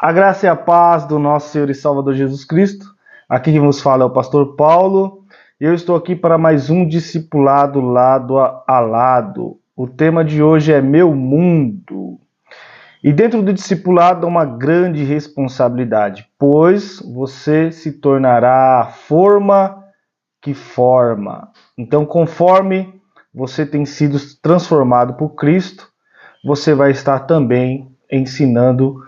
A graça e a paz do nosso Senhor e Salvador Jesus Cristo. Aqui quem vos fala é o pastor Paulo. E eu estou aqui para mais um discipulado lado a lado. O tema de hoje é Meu Mundo. E dentro do discipulado há uma grande responsabilidade, pois você se tornará a forma que forma. Então, conforme você tem sido transformado por Cristo, você vai estar também ensinando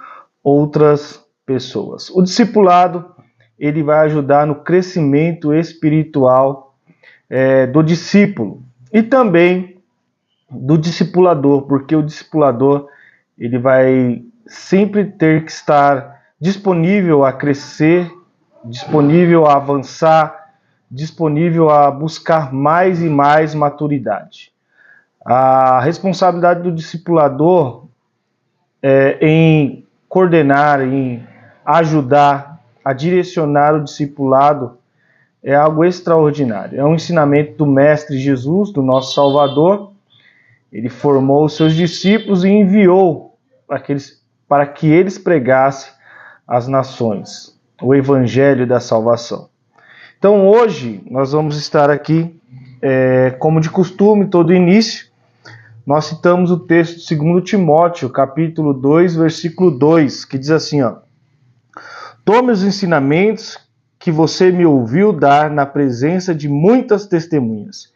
outras pessoas. O discipulado, ele vai ajudar no crescimento espiritual do discípulo e também do discipulador, porque o discipulador ele vai sempre ter que estar disponível a crescer, disponível a avançar, disponível a buscar mais e mais maturidade. A responsabilidade do discipulador em coordenar, em ajudar a direcionar o discipulado é algo extraordinário. É um ensinamento do Mestre Jesus, do nosso Salvador. Ele formou os seus discípulos e enviou para que eles pregassem às nações o Evangelho da salvação. Então hoje nós vamos estar aqui, como de costume, todo início, nós citamos o texto de 2 Timóteo, capítulo 2, versículo 2, que diz assim, ó: Tome os ensinamentos que você me ouviu dar na presença de muitas testemunhas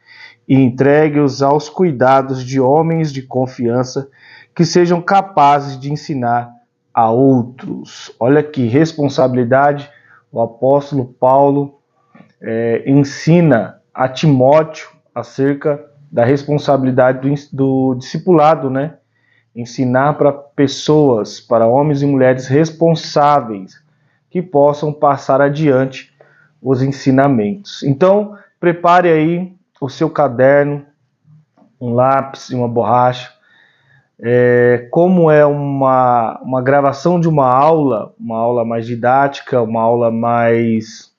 e entregue-os aos cuidados de homens de confiança que sejam capazes de ensinar a outros. Olha que responsabilidade o apóstolo Paulo ensina a Timóteo acerca da responsabilidade do discipulado, né? Ensinar para pessoas, para homens e mulheres responsáveis que possam passar adiante os ensinamentos. Então, prepare aí o seu caderno, um lápis e uma borracha. Como é uma gravação de uma aula mais didática, uma aula mais...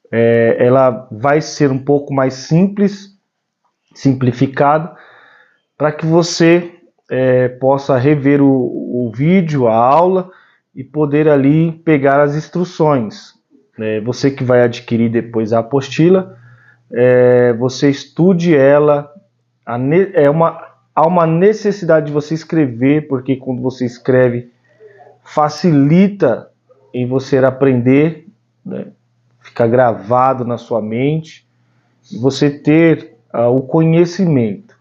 ela vai ser um pouco mais simples, simplificada, para que você possa rever o vídeo, a aula, e poder ali pegar as instruções. Você que vai adquirir depois a apostila, você estude ela. Há uma necessidade de você escrever, porque quando você escreve, facilita em você aprender, né? Fica gravado na sua mente, e você ter o conhecimento.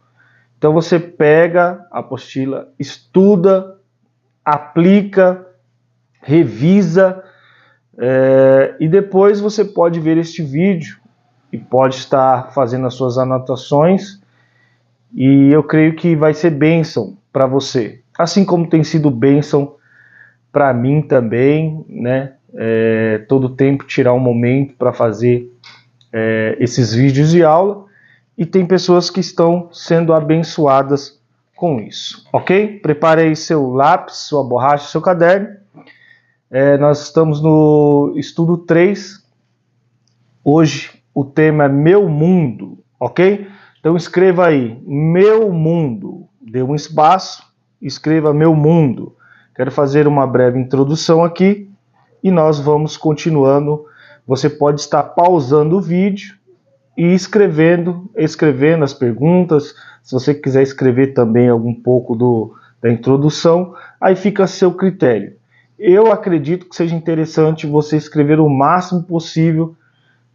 Então você pega a apostila, estuda, aplica, revisa, e depois você pode ver este vídeo e pode estar fazendo as suas anotações, e eu creio que vai ser bênção para você, assim como tem sido bênção para mim também, né? Todo tempo tirar um momento para fazer esses vídeos de aula, e tem pessoas que estão sendo abençoadas com isso, ok? Prepare aí seu lápis, sua borracha, seu caderno. Nós estamos no estudo 3. Hoje o tema é Meu Mundo, ok? Então escreva aí, Meu Mundo. Dê um espaço, escreva Meu Mundo. Quero fazer uma breve introdução aqui e nós vamos continuando. Você pode estar pausando o vídeo e escrevendo as perguntas. Se você quiser escrever também algum pouco da introdução, aí fica a seu critério. Eu acredito que seja interessante você escrever o máximo possível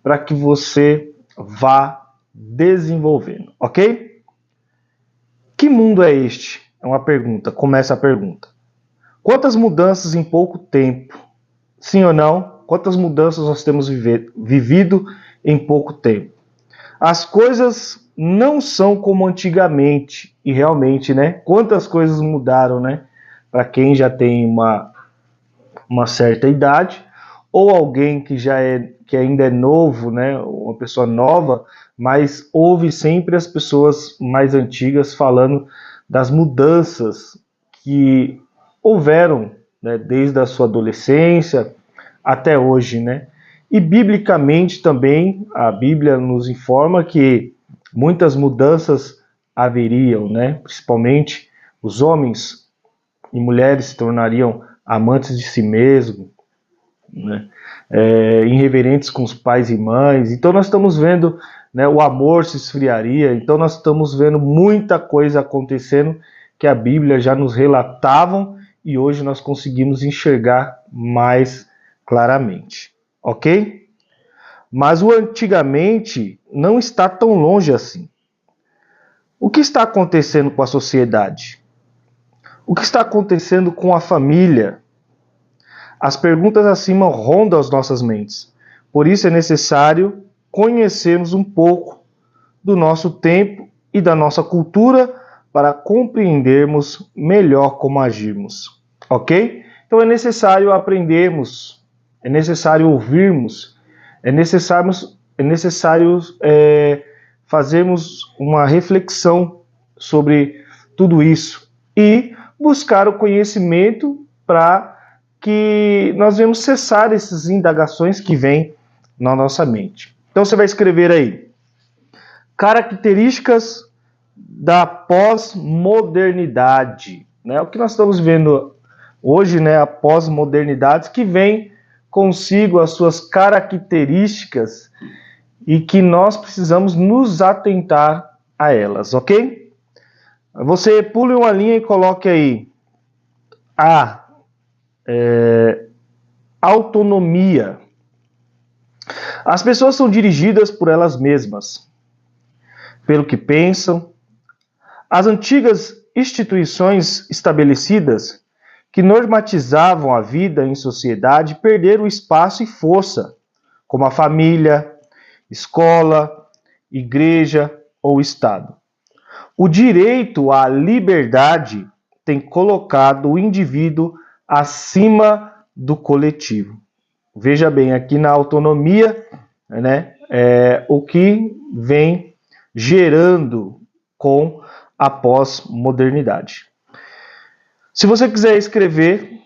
para que você vá desenvolvendo, ok? Que mundo é este? É uma pergunta, começa a pergunta. Quantas mudanças em pouco tempo? Sim ou não? Quantas mudanças nós temos vivido em pouco tempo? As coisas não são como antigamente, e realmente, né? Quantas coisas mudaram, né? Para quem já tem uma certa idade, ou alguém que ainda é novo, né? Uma pessoa nova, mas ouve sempre as pessoas mais antigas falando das mudanças que houveram, né? Desde a sua adolescência até hoje, né? E biblicamente também, a Bíblia nos informa que muitas mudanças haveriam, né? Principalmente os homens e mulheres se tornariam amantes de si mesmo, né? Irreverentes com os pais e mães. Então nós estamos vendo, né, o amor se esfriaria. Então nós estamos vendo muita coisa acontecendo que a Bíblia já nos relatavam e hoje nós conseguimos enxergar mais claramente, ok? Mas o antigamente não está tão longe assim. O que está acontecendo com a sociedade? O que está acontecendo com a família? As perguntas acima rondam as nossas mentes. Por isso é necessário conhecermos um pouco do nosso tempo e da nossa cultura para compreendermos melhor como agirmos. Ok? Então é necessário aprendermos, é necessário ouvirmos, é necessário fazermos uma reflexão sobre tudo isso e buscar o conhecimento para que nós vamos cessar essas indagações que vêm na nossa mente. Então você vai escrever aí: características da pós-modernidade, né? O que nós estamos vendo hoje, né? A pós-modernidade que vem consigo as suas características e que nós precisamos nos atentar a elas, ok? Você pule uma linha e coloque aí a autonomia. As pessoas são dirigidas por elas mesmas, pelo que pensam. As antigas instituições estabelecidas que normatizavam a vida em sociedade perderam espaço e força, como a família, escola, igreja ou Estado. O direito à liberdade tem colocado o indivíduo acima do coletivo. Veja bem, aqui na autonomia, né, o que vem gerando com a pós-modernidade. Se você quiser escrever,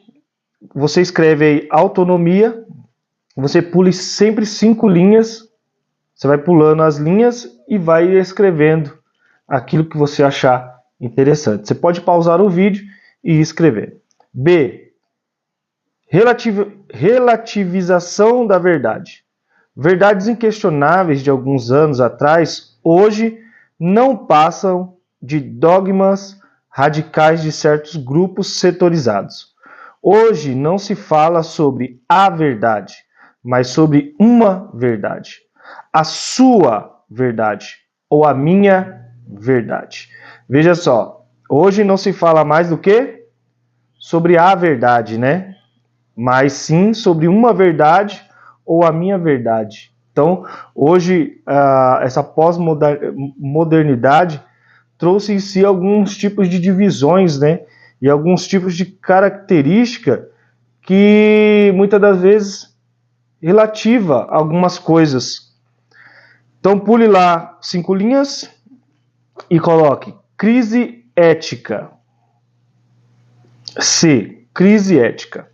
você escreve aí autonomia, você pule sempre 5 linhas, você vai pulando as linhas e vai escrevendo aquilo que você achar interessante. Você pode pausar o vídeo e escrever. B. Relativização da verdade. Verdades inquestionáveis de alguns anos atrás, hoje não passam de dogmas radicais de certos grupos setorizados. Hoje não se fala sobre a verdade, mas sobre uma verdade. A sua verdade ou a minha verdade. Veja só, hoje não se fala mais do que sobre a verdade, né? Mas sim sobre uma verdade ou a minha verdade. Então, hoje, essa pós-modernidade trouxe em si alguns tipos de divisões, né? E alguns tipos de característica que muitas das vezes relativa a algumas coisas. Então, pule lá 5 linhas e coloque crise ética. C. Crise ética.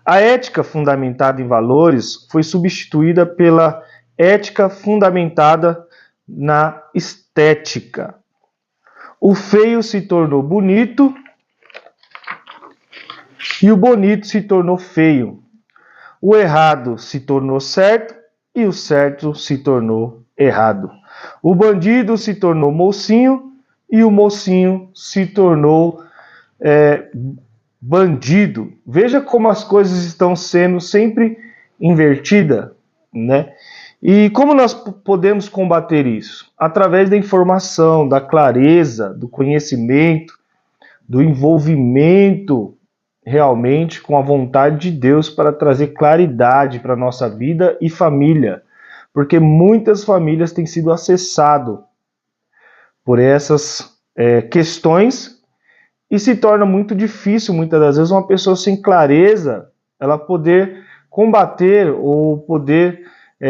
A ética fundamentada em valores foi substituída pela ética fundamentada na estética. O feio se tornou bonito e o bonito se tornou feio. O errado se tornou certo e o certo se tornou errado. O bandido se tornou mocinho e o mocinho se tornou bandido. Veja como as coisas estão sendo sempre invertidas, né? E como nós podemos combater isso? Através da informação, da clareza, do conhecimento, do envolvimento realmente com a vontade de Deus para trazer claridade para a nossa vida e família. Porque muitas famílias têm sido acessadas por essas questões e se torna muito difícil, muitas das vezes, uma pessoa sem clareza, ela poder combater ou poder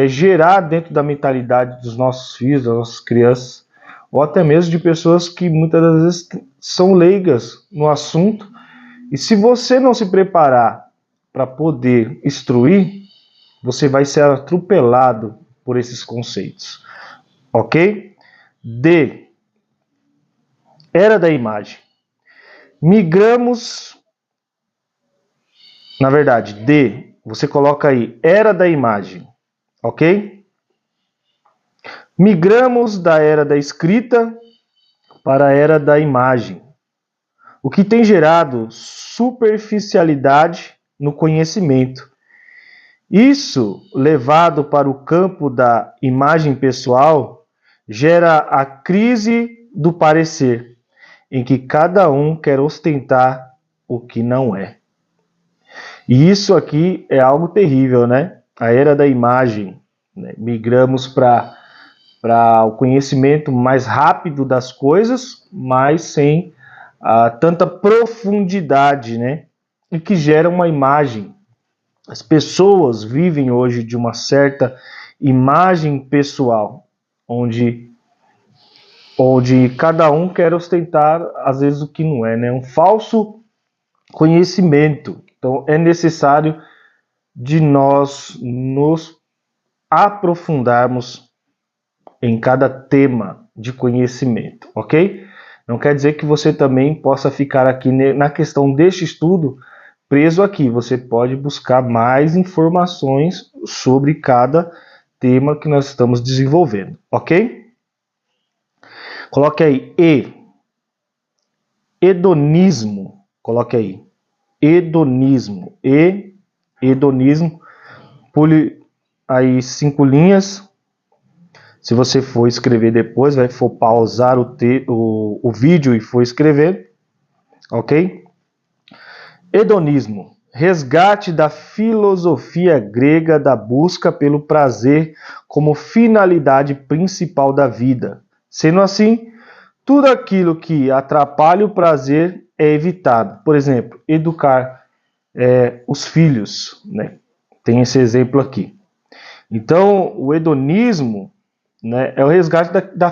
gerar dentro da mentalidade dos nossos filhos, das nossas crianças, ou até mesmo de pessoas que muitas das vezes são leigas no assunto. E se você não se preparar para poder instruir, você vai ser atropelado por esses conceitos. Ok? D. Era da imagem. Migramos Na verdade, D, você coloca aí, era da imagem, ok? Migramos da era da escrita para a era da imagem, o que tem gerado superficialidade no conhecimento. Isso, levado para o campo da imagem pessoal, gera a crise do parecer, em que cada um quer ostentar o que não é. E isso aqui é algo terrível, né? A era da imagem, né? Migramos para o conhecimento mais rápido das coisas, mas sem tanta profundidade, né? E que gera uma imagem. As pessoas vivem hoje de uma certa imagem pessoal, onde cada um quer ostentar, às vezes, o que não é, né? Um falso conhecimento. Então, é necessário de nós nos aprofundarmos em cada tema de conhecimento, ok? Não quer dizer que você também possa ficar aqui na questão deste estudo preso aqui. Você pode buscar mais informações sobre cada tema que nós estamos desenvolvendo, ok? Coloque aí E. Hedonismo. Coloque aí. Hedonismo. Hedonismo. Pule aí 5 linhas. Se você for escrever depois, for pausar o vídeo e for escrever, ok? Hedonismo, resgate da filosofia grega da busca pelo prazer como finalidade principal da vida. Sendo assim, tudo aquilo que atrapalha o prazer é evitado. Por exemplo, educar os filhos, né? Tem esse exemplo aqui. Então, o hedonismo, né, é o resgate da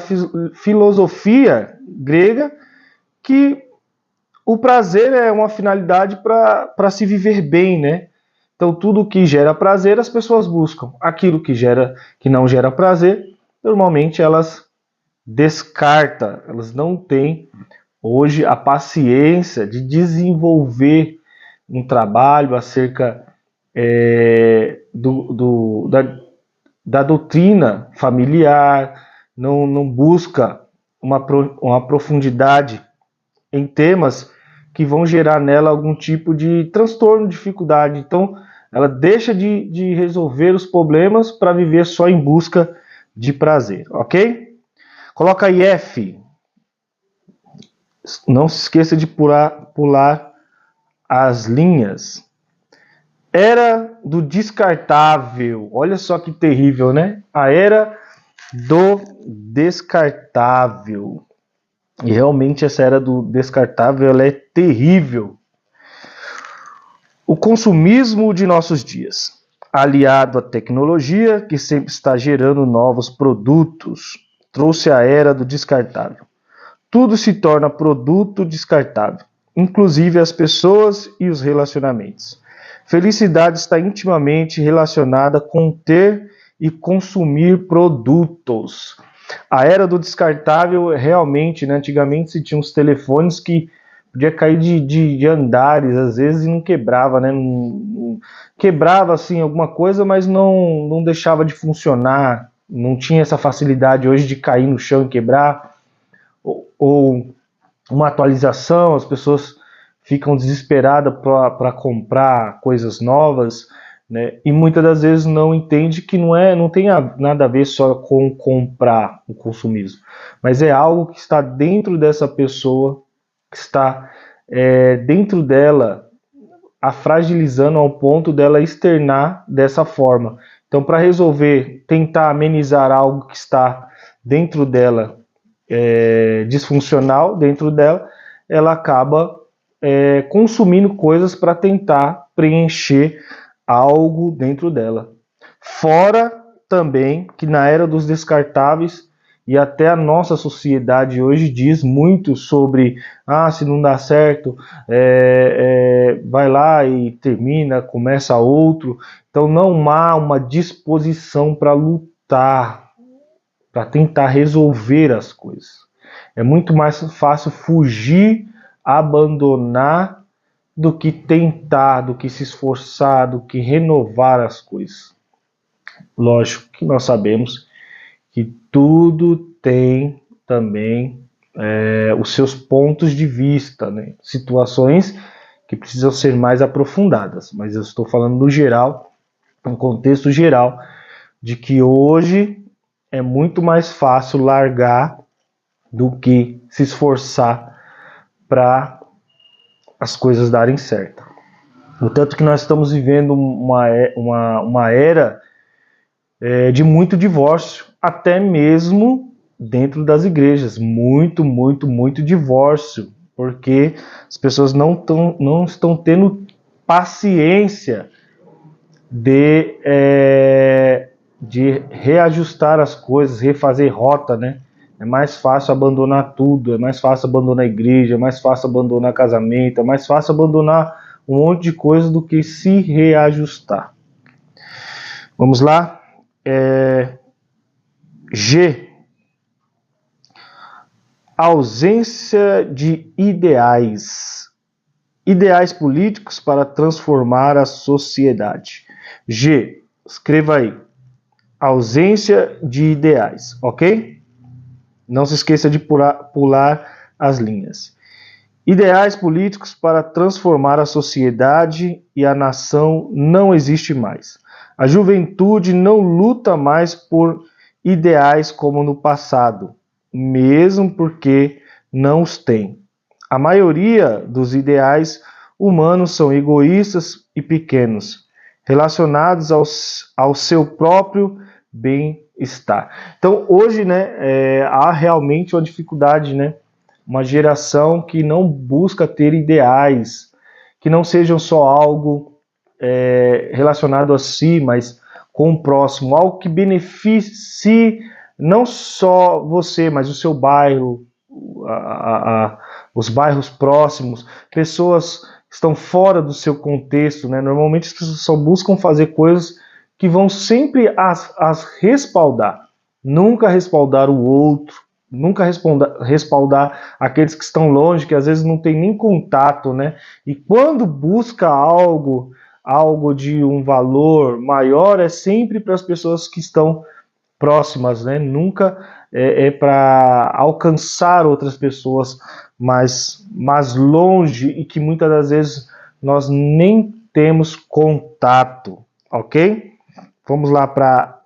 filosofia grega, que o prazer é uma finalidade para se viver bem, né? Então, tudo que gera prazer, as pessoas buscam. Aquilo que não gera prazer, normalmente elas descartam. Elas não têm hoje a paciência de desenvolver um trabalho acerca da doutrina familiar, não busca uma profundidade em temas que vão gerar nela algum tipo de transtorno, dificuldade. Então, ela deixa de resolver os problemas para viver só em busca de prazer, ok? Coloca aí F. Não se esqueça de pular as linhas. Era do descartável. Olha só que terrível, né? A era do descartável. E realmente essa era do descartável, ela é terrível. O consumismo de nossos dias, aliado à tecnologia que sempre está gerando novos produtos, trouxe a era do descartável. Tudo se torna produto descartável, inclusive as pessoas e os relacionamentos. Felicidade está intimamente relacionada com ter e consumir produtos. A era do descartável, realmente, né, antigamente se tinha uns telefones que podia cair de andares, às vezes, e não quebrava, né? Não quebrava, assim, alguma coisa, mas não deixava de funcionar. Não tinha essa facilidade hoje de cair no chão e quebrar. Ou uma atualização, as pessoas ficam desesperadas para comprar coisas novas, né? E muitas das vezes não entende que não tem nada a ver só com comprar o consumismo, mas é algo que está dentro dessa pessoa, que está dentro dela, a fragilizando ao ponto dela externar dessa forma. Então, para resolver, tentar amenizar algo que está dentro dela, disfuncional dentro dela, ela acaba consumindo coisas para tentar preencher algo dentro dela. Fora também que na era dos descartáveis, e até a nossa sociedade hoje diz muito sobre se não dá certo, vai lá e termina, começa outro. Então não há uma disposição para lutar, para tentar resolver as coisas. É muito mais fácil fugir, abandonar do que tentar, do que se esforçar, do que renovar as coisas. Lógico que nós sabemos que tudo tem também os seus pontos de vista, né? Situações que precisam ser mais aprofundadas, mas eu estou falando no geral, um contexto geral, de que hoje é muito mais fácil largar do que se esforçar para as coisas darem certo. No tanto que nós estamos vivendo uma era de muito divórcio, até mesmo dentro das igrejas. Muito divórcio, porque as pessoas não estão tendo paciência de reajustar as coisas, refazer rota, né? É mais fácil abandonar tudo, é mais fácil abandonar a igreja, é mais fácil abandonar casamento, é mais fácil abandonar um monte de coisa do que se reajustar. Vamos lá? G. Ausência de ideais. Ideais políticos para transformar a sociedade. G. Escreva aí. Ausência de ideais, ok? Não se esqueça de pular as linhas. Ideais políticos para transformar a sociedade e a nação não existe mais. A juventude não luta mais por ideais como no passado, mesmo porque não os tem. A maioria dos ideais humanos são egoístas e pequenos, relacionados ao seu próprio bem-estar. Então, hoje, né, há realmente uma dificuldade, né? Uma geração que não busca ter ideais, que não sejam só algo relacionado a si, mas com o próximo, algo que beneficie não só você, mas o seu bairro, os bairros próximos, pessoas que estão fora do seu contexto, né? Normalmente as pessoas só buscam fazer coisas que vão sempre as respaldar, nunca respaldar o outro, nunca respaldar aqueles que estão longe, que às vezes não tem nem contato, né? E quando busca algo de um valor maior, é sempre para as pessoas que estão próximas, né? Nunca é para alcançar outras pessoas mais longe e que muitas das vezes nós nem temos contato, ok? Vamos lá para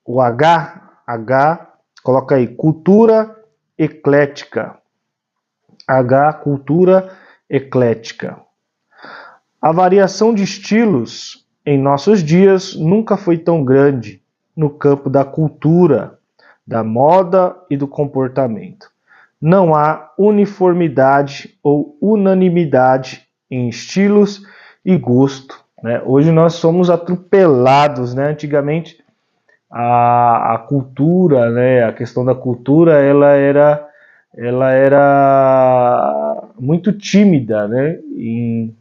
o H. H, coloca aí, cultura eclética. H, cultura eclética. A variação de estilos em nossos dias nunca foi tão grande no campo da cultura, da moda e do comportamento. Não há uniformidade ou unanimidade em estilos e gosto, né? Hoje nós somos atropelados, né? Antigamente a cultura, né? A questão da cultura, ela era muito tímida, né? Em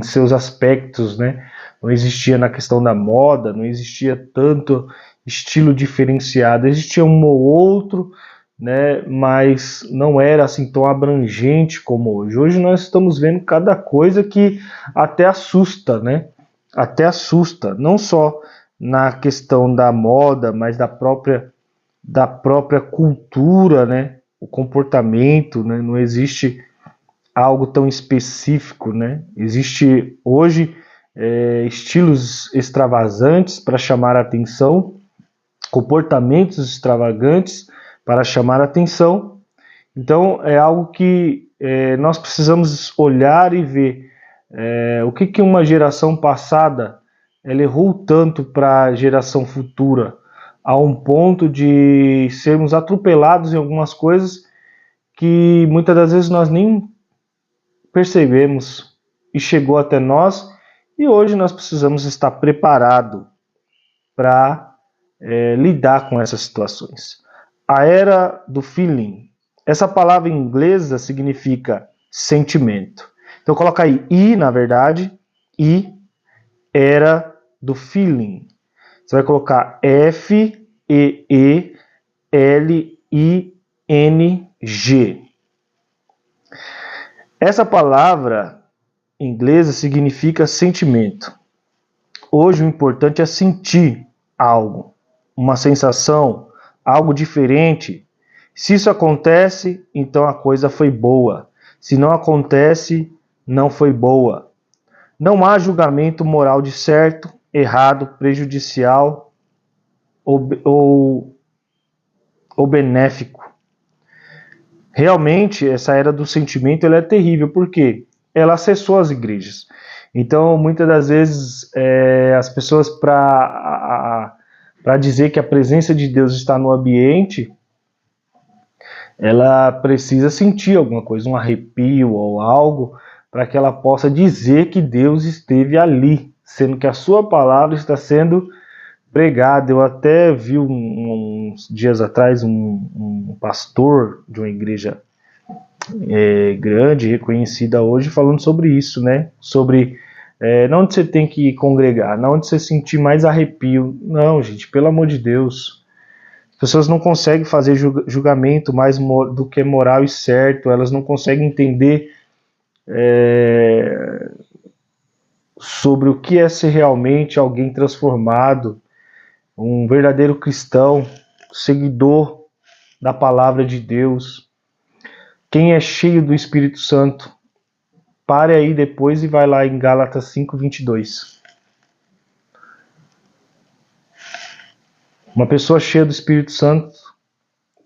seus aspectos, né? Não existia na questão da moda, não existia tanto estilo diferenciado, existia um ou outro, né? Mas não era assim tão abrangente como hoje. Hoje nós estamos vendo cada coisa que até assusta, né? Até assusta, não só na questão da moda, mas da própria cultura, né? O comportamento, né? Não existe algo tão específico, né? Existe hoje estilos extravagantes para chamar a atenção, comportamentos extravagantes para chamar a atenção. Então é algo que nós precisamos olhar e ver o que uma geração passada ela errou tanto para a geração futura, a um ponto de sermos atropelados em algumas coisas que muitas das vezes nós nem percebemos e chegou até nós, e hoje nós precisamos estar preparados para lidar com essas situações. A era do feeling. Essa palavra em inglesa significa sentimento. Então coloca aí I, na verdade, I, era do feeling. Você vai colocar F-E-E-L-I-N-G. Essa palavra inglesa significa sentimento. Hoje o importante é sentir algo, uma sensação, algo diferente. Se isso acontece, então a coisa foi boa. Se não acontece, não foi boa. Não há julgamento moral de certo, errado, prejudicial ou benéfico. Realmente, essa era do sentimento ela é terrível, porque ela acessou as igrejas. Então, muitas das vezes, as pessoas, para dizer que a presença de Deus está no ambiente, ela precisa sentir alguma coisa, um arrepio ou algo, para que ela possa dizer que Deus esteve ali, sendo que a sua palavra está sendo pregada. Eu até vi uns dias atrás um pastor de uma igreja grande, reconhecida hoje, falando sobre isso, né? Sobre não onde você tem que congregar, não onde você sentir mais arrepio. Não, gente, pelo amor de Deus. As pessoas não conseguem fazer julgamento mais do que moral e certo, elas não conseguem entender sobre o que é ser realmente alguém transformado, um verdadeiro cristão, seguidor da palavra de Deus. Quem é cheio do Espírito Santo, pare aí depois e vai lá em Gálatas 5:22. Uma pessoa cheia do Espírito Santo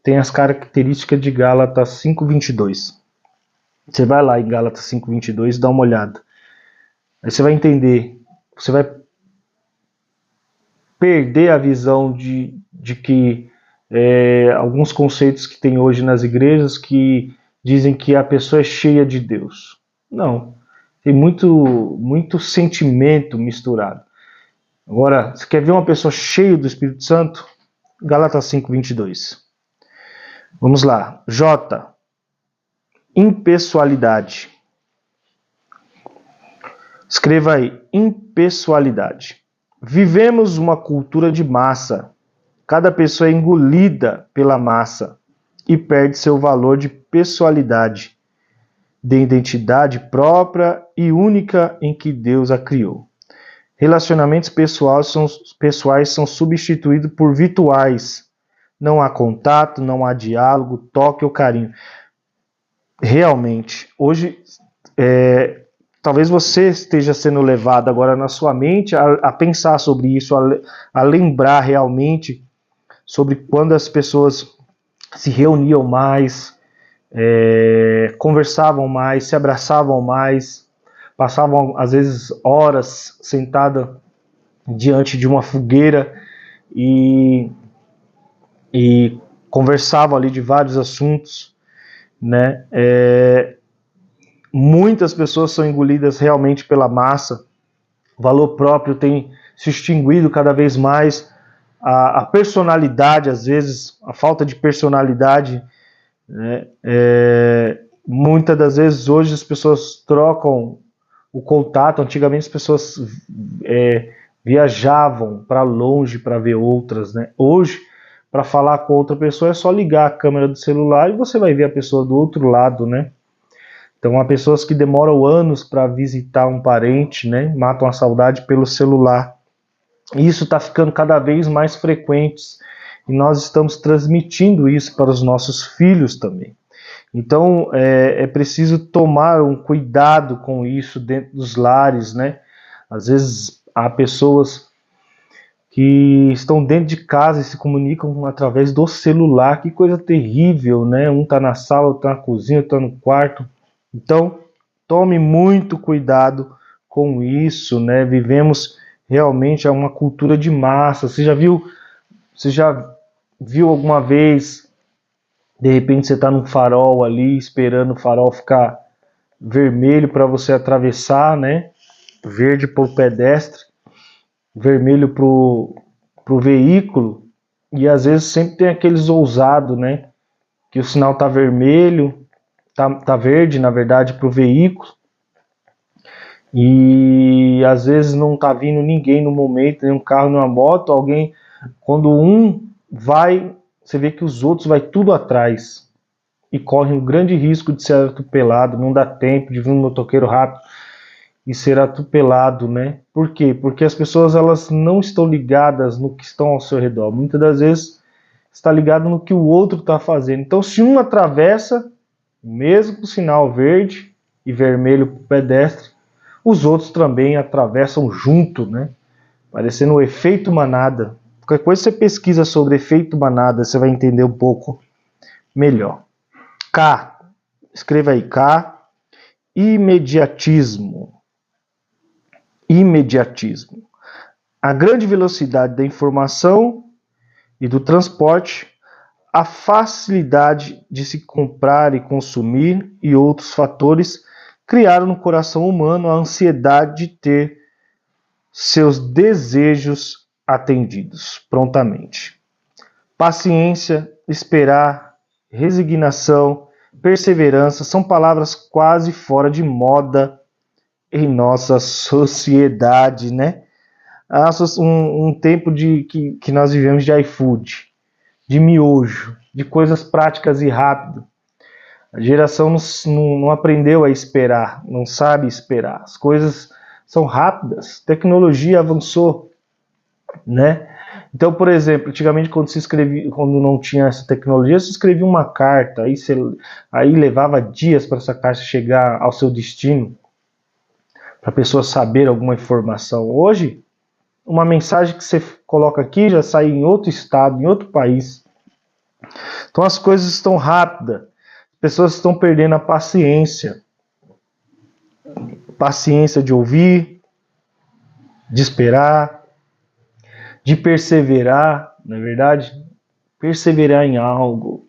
tem as características de Gálatas 5:22. Você vai lá em Gálatas 5:22 e dá uma olhada. Aí você vai entender, você vai perder a visão de que alguns conceitos que tem hoje nas igrejas que dizem que a pessoa é cheia de Deus. Não, tem muito sentimento misturado. Agora, você quer ver uma pessoa cheia do Espírito Santo? Gálatas 5:22. Vamos lá. J. Impessoalidade. Escreva aí, impessoalidade. Vivemos uma cultura de massa. Cada pessoa é engolida pela massa e perde seu valor de pessoalidade, de identidade própria e única em que Deus a criou. Relacionamentos pessoais são substituídos por virtuais. Não há contato, não há diálogo, toque ou carinho. Realmente, hoje, talvez você esteja sendo levado agora na sua mente a pensar sobre isso, a lembrar realmente sobre quando as pessoas se reuniam mais, conversavam mais, se abraçavam mais, passavam às vezes horas sentada diante de uma fogueira e conversavam ali de vários assuntos, né? Muitas pessoas são engolidas realmente pela massa, o valor próprio tem se extinguido cada vez mais, a personalidade, às vezes, a falta de personalidade, né? Muitas das vezes hoje as pessoas trocam o contato. Antigamente as pessoas viajavam para longe para ver outras, né? Hoje, para falar com outra pessoa é só ligar a câmera do celular e você vai ver a pessoa do outro lado, né? Então há pessoas que demoram anos para visitar um parente, né? Matam a saudade pelo celular. E isso está ficando cada vez mais frequente e nós estamos transmitindo isso para os nossos filhos também. Então é preciso tomar um cuidado com isso dentro dos lares, né? Às vezes há pessoas que estão dentro de casa e se comunicam através do celular. Que coisa terrível, né? Um está na sala, outro está na cozinha, outro está no quarto. Então, tome muito cuidado com isso, né? Vivemos realmente uma cultura de massa. Você já viu alguma vez, de repente você está num farol ali, esperando o farol ficar vermelho para você atravessar, né? Verde para o pedestre, vermelho para o veículo, e às vezes sempre tem aqueles ousados, né? Que o sinal está vermelho, tá verde, na verdade, para o veículo, e às vezes não tá vindo ninguém no momento, nem um carro, nem uma moto, alguém, quando um vai, você vê que os outros vai tudo atrás, e corre um grande risco de ser atropelado, não dá tempo de vir um motoqueiro rápido, e ser atropelado, né? Por quê? Porque as pessoas elas não estão ligadas no que estão ao seu redor. Muitas das vezes está ligado no que o outro está fazendo. Então, se um atravessa, mesmo com o sinal verde e vermelho para o pedestre, os outros também atravessam junto, né? Parecendo o efeito manada. Qualquer coisa você pesquisa sobre efeito manada, você vai entender um pouco melhor. K, escreva aí K, imediatismo. Imediatismo. A grande velocidade da informação e do transporte, a facilidade de se comprar e consumir e outros fatores criaram no coração humano a ansiedade de ter seus desejos atendidos prontamente. Paciência, esperar, resignação, perseverança são palavras quase fora de moda em nossa sociedade, né? Um tempo que nós vivemos de iFood, de miojo, de coisas práticas e rápido. A geração não aprendeu a esperar, não sabe esperar. As coisas são rápidas, a tecnologia avançou, né? Então, por exemplo, antigamente quando não tinha essa tecnologia, se escrevia uma carta, aí levava dias para essa carta chegar ao seu destino, para a pessoa saber alguma informação. Hoje, uma mensagem que você coloca aqui já sai em outro estado, em outro país. Então as coisas estão rápidas, as pessoas estão perdendo a paciência. Paciência de ouvir, de esperar, de perseverar, não é verdade? Perseverar em algo,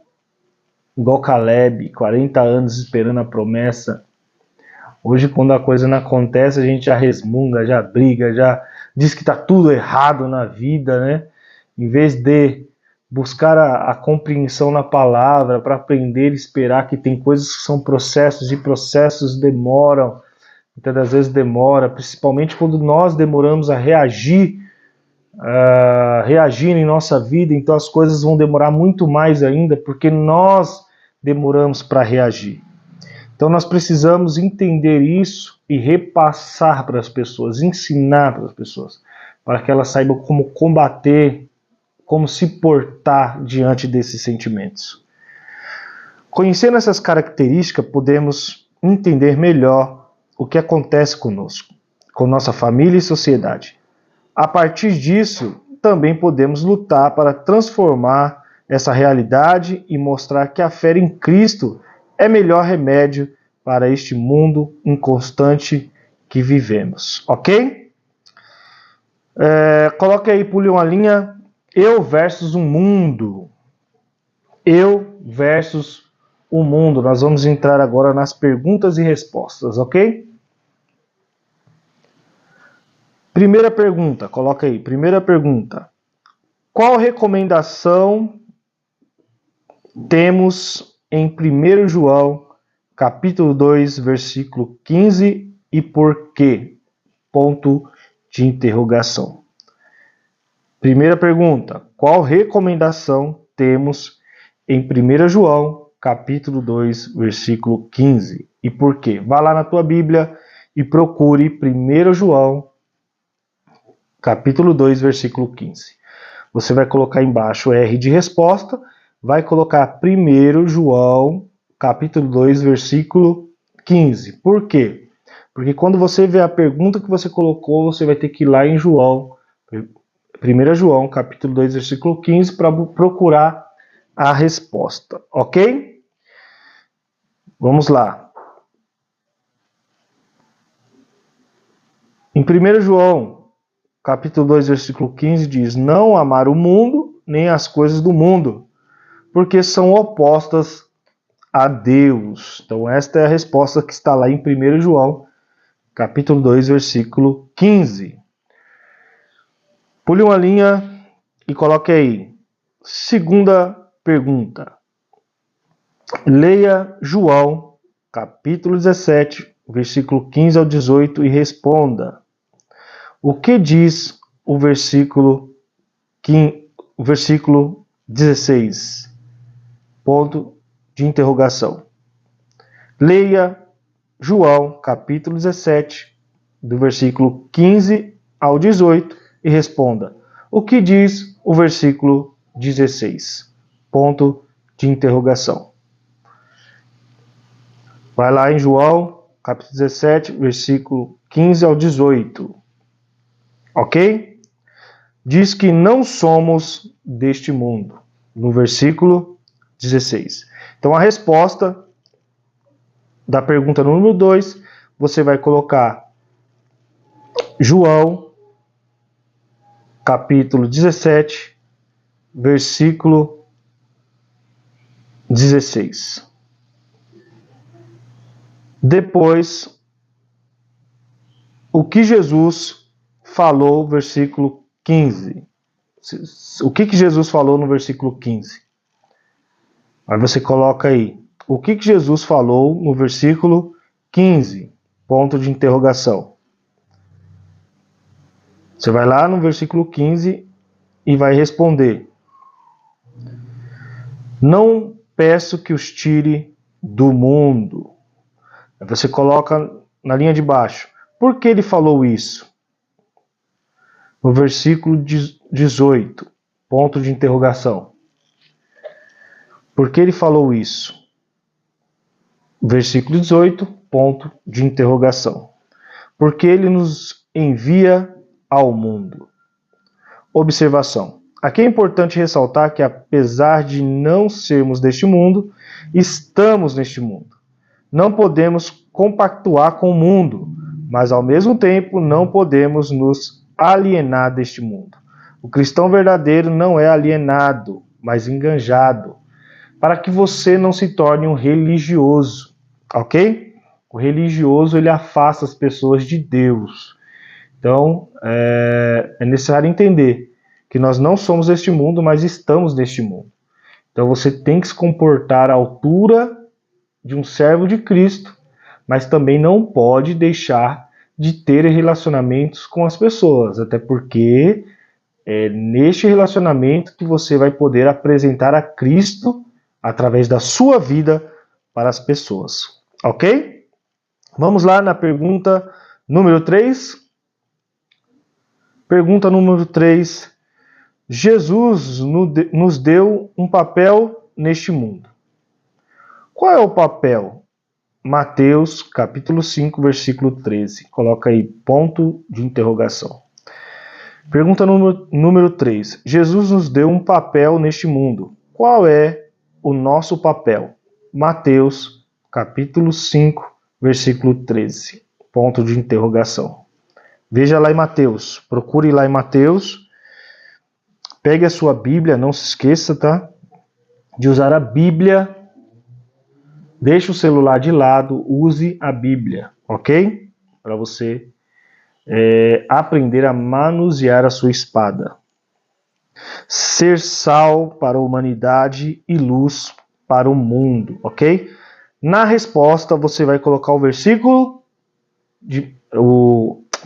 igual Caleb, 40 anos esperando a promessa. Hoje, quando a coisa não acontece, a gente já resmunga, já briga, já diz que está tudo errado na vida, né? Em vez de buscar a compreensão na palavra, para aprender e esperar, que tem coisas que são processos e processos demoram, muitas das vezes demora, principalmente quando nós demoramos a reagir em nossa vida, então as coisas vão demorar muito mais ainda, porque nós demoramos para reagir. Então nós precisamos entender isso e repassar para as pessoas, ensinar para as pessoas, para que elas saibam como combater, como se portar diante desses sentimentos. Conhecendo essas características, podemos entender melhor o que acontece conosco, com nossa família e sociedade. A partir disso, também podemos lutar para transformar essa realidade e mostrar que a fé em Cristo é melhor remédio para este mundo inconstante que vivemos. Ok? Coloque aí, pule uma linha. Eu versus o mundo. Eu versus o mundo. Nós vamos entrar agora nas perguntas e respostas, ok? Primeira pergunta, coloca aí. Primeira pergunta. Qual recomendação temos em 1 João, capítulo 2, versículo 15 e por quê? Ponto de interrogação. Primeira pergunta. Qual recomendação temos em 1 João, capítulo 2, versículo 15 e por quê? Vá lá na tua Bíblia e procure 1 João, capítulo 2, versículo 15. Você vai colocar embaixo R de resposta, vai colocar 1 João, capítulo 2, versículo 15. Por quê? Porque quando você vê a pergunta que você colocou, você vai ter que ir lá em João, 1 João, capítulo 2, versículo 15, para procurar a resposta, ok? Vamos lá. Em 1 João, capítulo 2, versículo 15, diz: não amar o mundo, nem as coisas do mundo, porque são opostas a Deus. Então esta é a resposta que está lá em 1 João, capítulo 2, versículo 15. Pule uma linha e coloque aí. Segunda pergunta. Leia João, capítulo 17, versículo 15 ao 18 e responda. O que diz o versículo 16? Ponto de interrogação. Leia João, capítulo 17, do versículo 15 ao 18 e responda: o que diz o versículo 16? Ponto de interrogação. Vai lá em João, capítulo 17, versículo 15 ao 18. Ok? Diz que não somos deste mundo, no versículo 16. Então a resposta da pergunta número 2, você vai colocar João, capítulo 17, versículo 16. Depois, o que Jesus falou, versículo 15. O que Jesus falou no versículo 15? Aí você coloca aí, o que Jesus falou no versículo 15? Ponto de interrogação. Você vai lá no versículo 15 e vai responder: não peço que os tire do mundo. Aí você coloca na linha de baixo, por que ele falou isso? No versículo 18, ponto de interrogação. Por que ele falou isso? Versículo 18, ponto de interrogação. Porque ele nos envia ao mundo. Observação. Aqui é importante ressaltar que, apesar de não sermos deste mundo, estamos neste mundo. Não podemos compactuar com o mundo, mas ao mesmo tempo não podemos nos alienar deste mundo. O cristão verdadeiro não é alienado, mas enganjado, para que você não se torne um religioso, ok? O religioso, ele afasta as pessoas de Deus. Então, é necessário entender que nós não somos deste mundo, mas estamos neste mundo. Então, você tem que se comportar à altura de um servo de Cristo, mas também não pode deixar de ter relacionamentos com as pessoas, até porque é neste relacionamento que você vai poder apresentar a Cristo através da sua vida para as pessoas. Ok? Vamos lá na pergunta número 3. Pergunta número 3. Jesus nos deu um papel neste mundo. Qual é o papel? Mateus, capítulo 5, versículo 13. Coloca aí, ponto de interrogação. Pergunta número 3. Jesus nos deu um papel neste mundo. Qual é o nosso papel? Mateus, capítulo 5, versículo 13. Ponto de interrogação. Veja lá em Mateus. Procure lá em Mateus. Pegue a sua Bíblia, não se esqueça, tá? De usar a Bíblia. Deixe o celular de lado, use a Bíblia, ok? Para você aprender a manusear a sua espada. Ser sal para a humanidade e luz para o mundo, ok? Na resposta, você vai colocar o versículo de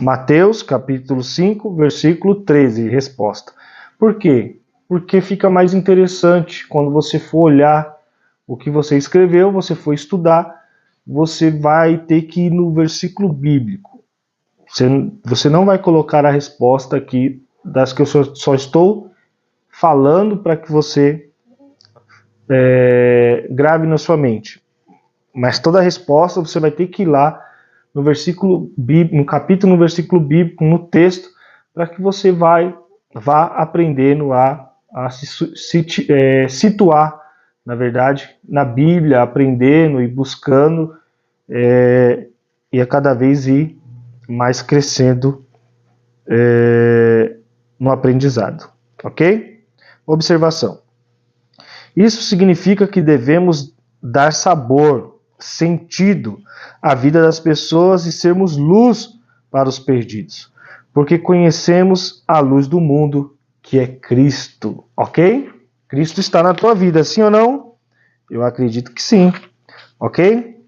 Mateus, capítulo 5, versículo 13, resposta. Por quê? Porque fica mais interessante quando você for olhar o que você escreveu, você for estudar, você vai ter que ir no versículo bíblico. Você não vai colocar a resposta aqui das que eu só estou falando para que você grave na sua mente. Mas toda a resposta você vai ter que ir lá no versículo bíblico, no capítulo, no versículo bíblico, no texto, para que você vá aprendendo a se situar, na verdade, na Bíblia, aprendendo e buscando, e a cada vez ir mais crescendo no aprendizado, ok? Observação. Isso significa que devemos dar sabor, sentido à vida das pessoas e sermos luz para os perdidos, porque conhecemos a luz do mundo, que é Cristo, ok? Cristo está na tua vida, sim ou não? Eu acredito que sim, ok?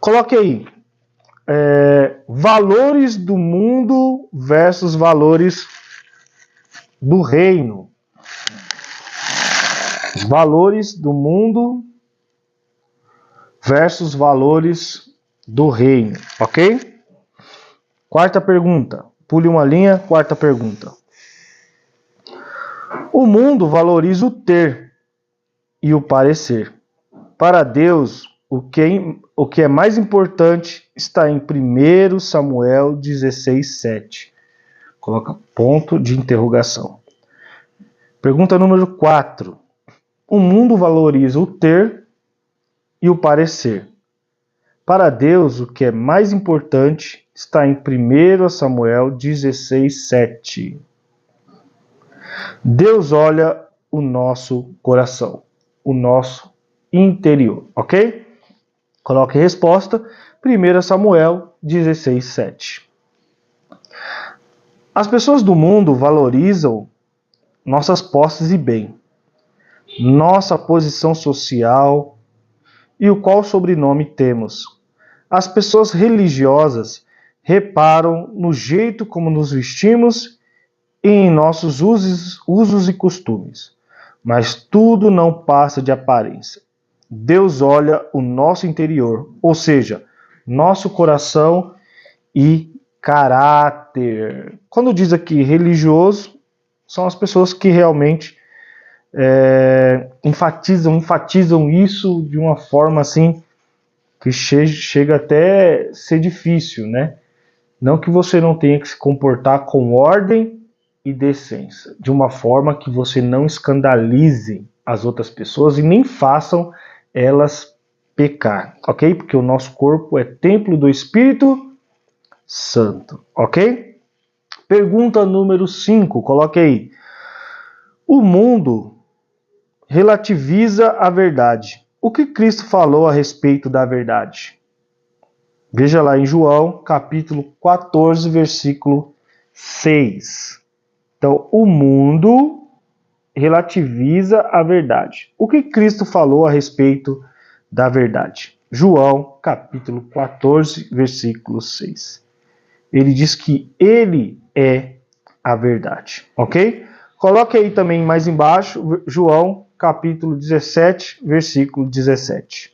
Coloque aí, valores do mundo versus valores do reino. Valores do mundo versus valores do reino, ok? Quarta pergunta. Pule uma linha, quarta pergunta. O mundo valoriza o ter e o parecer. Para Deus, o que é mais importante está em 1 Samuel 16:7. Coloca ponto de interrogação. Pergunta número 4. O mundo valoriza o ter e o parecer. Para Deus, o que é mais importante está em 1 Samuel 16:7. Deus olha o nosso coração, o nosso interior, ok? Coloque a resposta, 1 Samuel 16:7. As pessoas do mundo valorizam nossas posses e bem, nossa posição social e o qual sobrenome temos. As pessoas religiosas reparam no jeito como nos vestimos e em nossos usos e costumes. Mas tudo não passa de aparência. Deus olha o nosso interior, ou seja, nosso coração e caráter. Quando diz aqui religioso, são as pessoas que realmente enfatizam isso de uma forma assim que chega até a ser difícil, né? Não que você não tenha que se comportar com ordem e decência, de uma forma que você não escandalize as outras pessoas e nem façam elas pecar, ok? Porque o nosso corpo é templo do Espírito Santo, ok? Pergunta número 5, coloque aí. O mundo relativiza a verdade. O que Cristo falou a respeito da verdade? Veja lá em João, capítulo 14, versículo 6. Então, o mundo relativiza a verdade. O que Cristo falou a respeito da verdade? João, capítulo 14, versículo 6. Ele diz que ele é a verdade, ok? Coloque aí também mais embaixo, João, capítulo 17, versículo 17.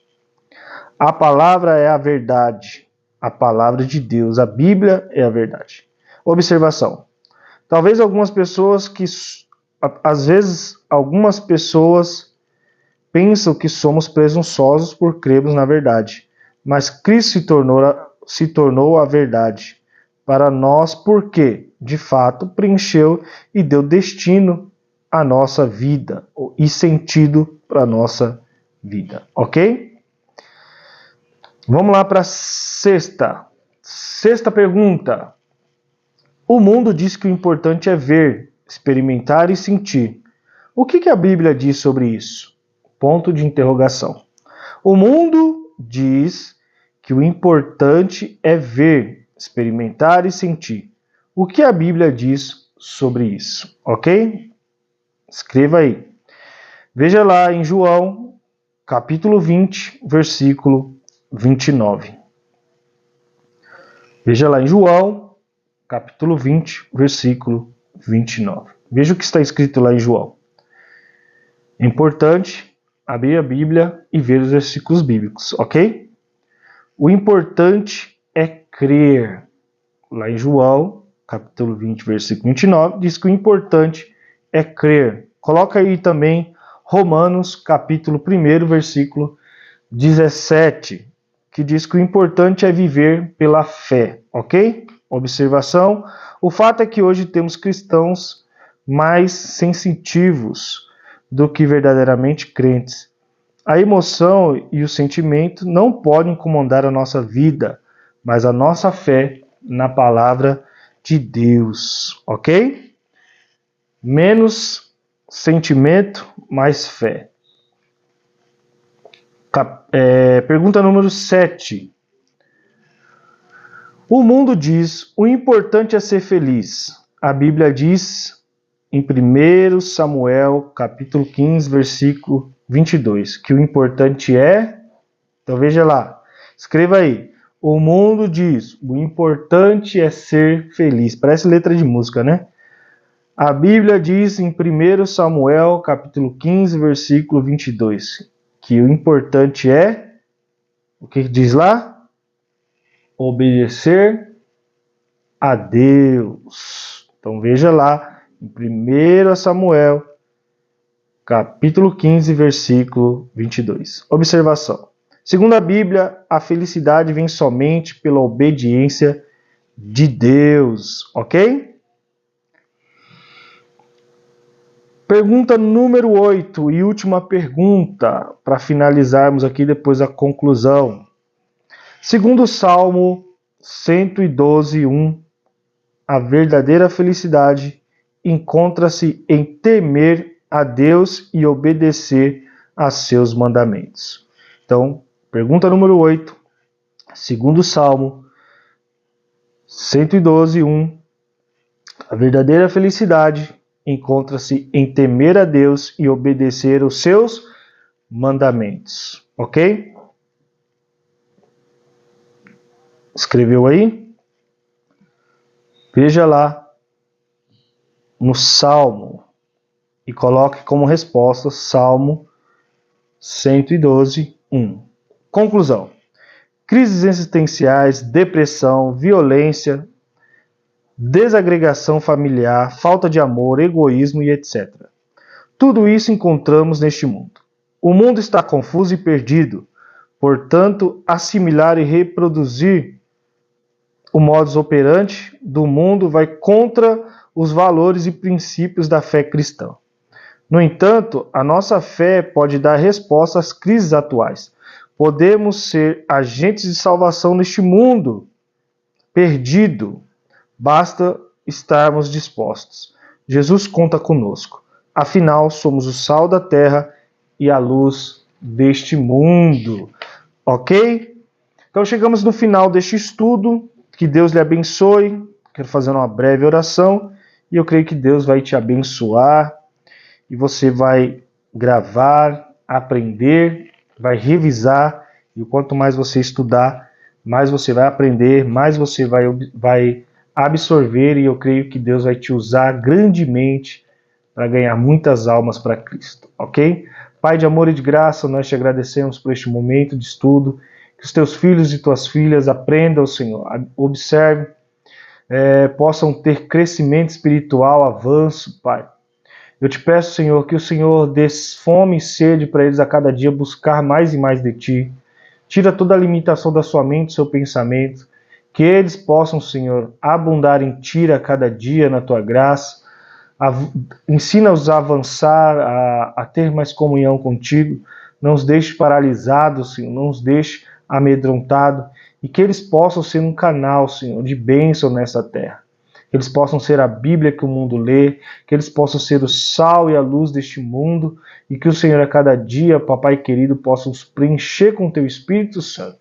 A palavra é a verdade, a palavra de Deus, a Bíblia é a verdade. Observação. Talvez algumas pessoas algumas pessoas pensam que somos presunçosos por crermos na verdade, mas Cristo se tornou a verdade para nós porque, de fato, preencheu e deu destino à nossa vida e sentido para a nossa vida, ok? Vamos lá para a sexta pergunta. O mundo diz que o importante é ver, experimentar e sentir. O que a Bíblia diz sobre isso? Ponto de interrogação. O mundo diz que o importante é ver, experimentar e sentir. O que a Bíblia diz sobre isso? Ok? Escreva aí. Veja lá em João, capítulo 20, versículo 29. Veja lá em João, capítulo 20, versículo 29. Veja o que está escrito lá em João. É importante abrir a Bíblia e ver os versículos bíblicos, ok? O importante é crer. Lá em João, capítulo 20, versículo 29, diz que o importante é crer. Coloca aí também Romanos, capítulo 1, versículo 17, que diz que o importante é viver pela fé, ok? Observação, o fato é que hoje temos cristãos mais sensitivos do que verdadeiramente crentes. A emoção e o sentimento não podem comandar a nossa vida, mas a nossa fé na palavra de Deus, ok? Menos sentimento, mais fé. Pergunta número 7. O mundo diz, o importante é ser feliz. A Bíblia diz em 1 Samuel, capítulo 15, versículo 22, que o importante é... Então veja lá, escreva aí. O mundo diz, o importante é ser feliz. Parece letra de música, né? A Bíblia diz em 1 Samuel, capítulo 15, versículo 22, que o importante é... O que diz lá? Obedecer a Deus. Então veja lá em 1 Samuel, capítulo 15, versículo 22. Observação. Segundo a Bíblia, a felicidade vem somente pela obediência de Deus, ok? Pergunta número 8 e última pergunta, para finalizarmos aqui depois a conclusão. Segundo o Salmo 112:1, a verdadeira felicidade encontra-se em temer a Deus e obedecer a seus mandamentos. Então, pergunta número 8, segundo o Salmo 112:1, a verdadeira felicidade encontra-se em temer a Deus e obedecer os seus mandamentos. Ok? Escreveu aí? Veja lá no Salmo e coloque como resposta Salmo 112:1. Conclusão. Crises existenciais, depressão, violência, desagregação familiar, falta de amor, egoísmo e etc. Tudo isso encontramos neste mundo. O mundo está confuso e perdido, portanto, assimilar e reproduzir o modus operandi do mundo vai contra os valores e princípios da fé cristã. No entanto, a nossa fé pode dar resposta às crises atuais. Podemos ser agentes de salvação neste mundo perdido. Basta estarmos dispostos. Jesus conta conosco. Afinal, somos o sal da terra e a luz deste mundo. Ok? Então chegamos no final deste estudo. Que Deus lhe abençoe. Quero fazer uma breve oração. E eu creio que Deus vai te abençoar. E você vai gravar, aprender, vai revisar. E quanto mais você estudar, mais você vai aprender, mais você vai absorver, e eu creio que Deus vai te usar grandemente para ganhar muitas almas para Cristo, ok? Pai de amor e de graça, nós te agradecemos por este momento de estudo, que os teus filhos e tuas filhas aprendam, Senhor, observe, possam ter crescimento espiritual, avanço, Pai. Eu te peço, Senhor, que o Senhor dê fome e sede para eles a cada dia buscar mais e mais de Ti. Tira toda a limitação da sua mente, do seu pensamento, que eles possam, Senhor, abundar em Ti a cada dia na Tua graça. Ensina-os a avançar, a ter mais comunhão contigo. Não os deixe paralisados, Senhor, não os deixe amedrontados. E que eles possam ser um canal, Senhor, de bênção nessa terra. Que eles possam ser a Bíblia que o mundo lê, que eles possam ser o sal e a luz deste mundo, e que o Senhor a cada dia, Papai querido, possa os preencher com o Teu Espírito Santo.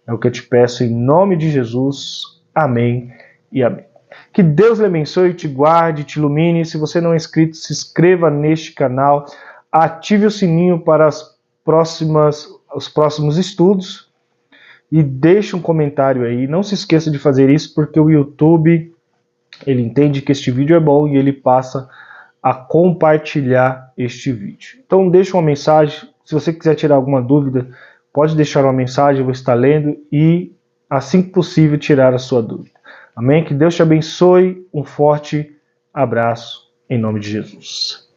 É o que eu te peço em nome de Jesus. Amém e amém. Que Deus lhe abençoe, te guarde, te ilumine. Se você não é inscrito, se inscreva neste canal, ative o sininho para os próximos estudos e deixe um comentário aí. Não se esqueça de fazer isso, porque o YouTube, ele entende que este vídeo é bom e ele passa a compartilhar este vídeo. Então deixe uma mensagem, se você quiser tirar alguma dúvida, pode deixar uma mensagem, eu vou estar lendo e assim que possível tirar a sua dúvida. Amém? Que Deus te abençoe, um forte abraço em nome de Jesus.